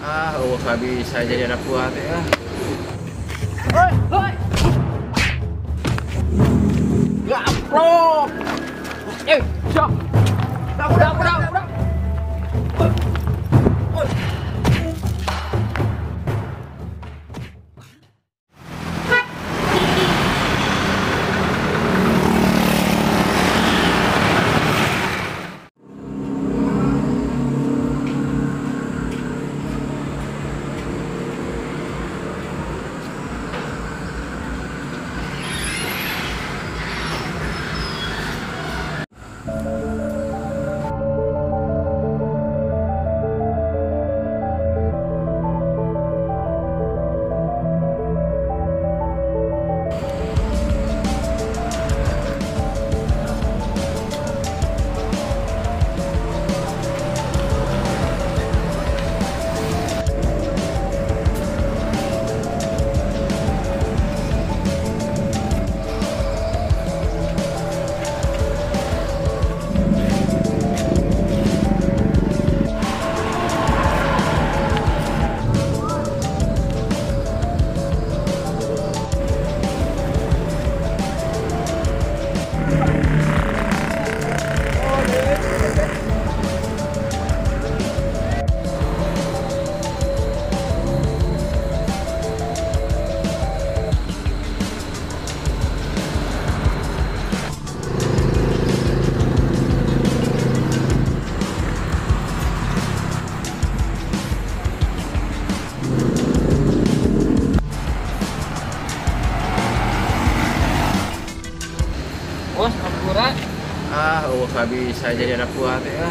Nggak bisa jadi anak buah teh ya. Hoi, hoi. Gaplok. Siap. Udah. Bos, apuran. Nggak bisa jadi anak buah teh ya.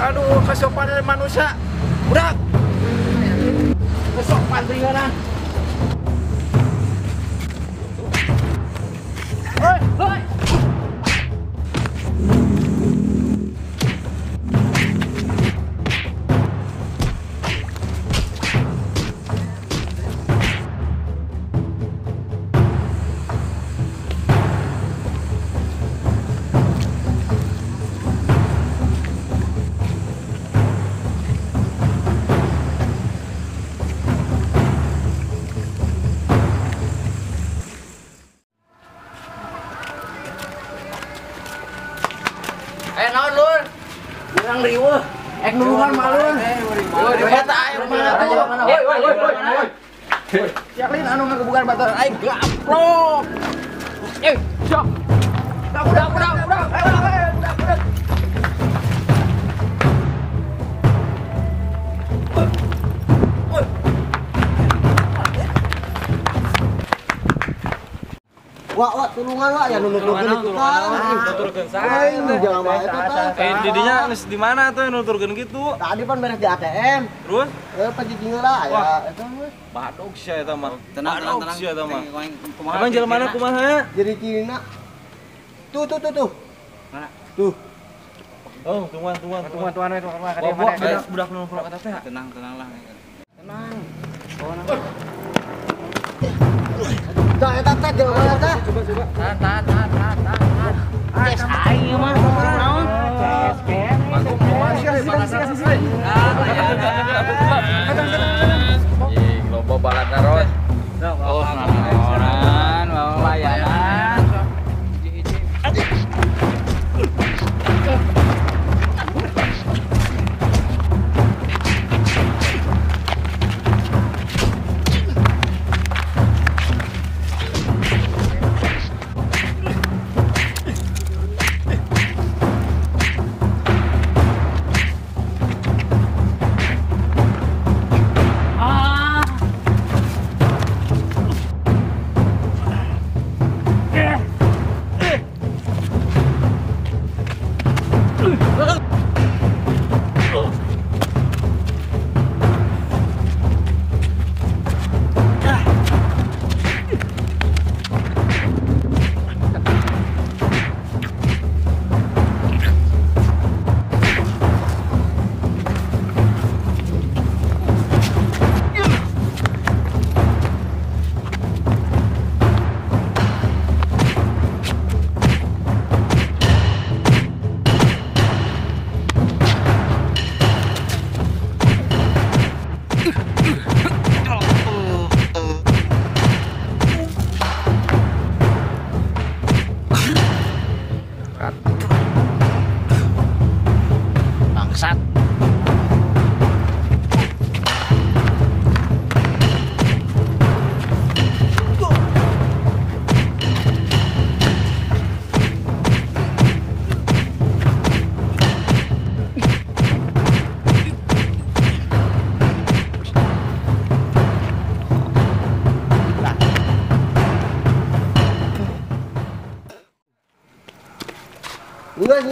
Aduh, kesopanan dari manusia. Udah. Kesopan tinggalan. Hoi. Naon lur? Kurang riweuh. Nulungan malun. Eta aya mana tuh? Woi. Siaklin anu ngagebugan baturan aing gaplok. Siap. Udah. Wah, tulungan ya nuturkeun itu kan. Nuturkeun saha? Jangan bae eta. Didinya geus di mana tuh nuturkeun kitu? Tadi pan beres di ATM. Terus? Pajijing lah ya eta mah. Badog sia eta mah. Tenang. Sia eta mah. Emang jalan mana kumaha? Jadi Cina. Tuh. Mana? Tuh. Oh, tungguan. Budak nu pro eta teh. Tenang lah. Tenang. Dah eta teh jelema eta. Coba. Tahan. Yes, aing mah naon? Loba balat naron. Oh, naonan, mau layanan.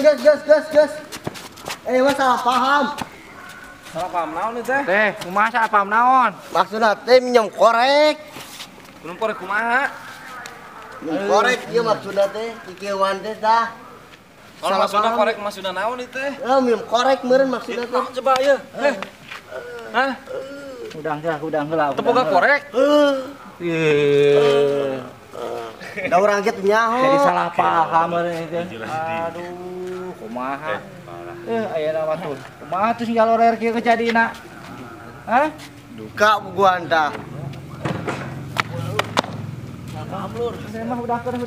gas. Mas salah paham. Salah paham naon nih teh? Teh, kumaha salah paham naon? Maksudna teh minjem korek. Belum korek kumaha? Minjem korek ieu maksudna teh ikeuan teh tah. Kalau Salah maksudna paham. korek maksudna naon nih teh? Minjem korek meureun maksudna teh. Naon coba ieu? Hah? Udang heula. Tepoga korek? Ieu. Da urang ge teh nyaho. Jadi salah paham meureun itu. Aduh, kumaha? Ayeuna mah tuh. Kumaha tuh ngalorer kieu kejadina? Hah? Duka buguan tah. Saya mah udahkeun.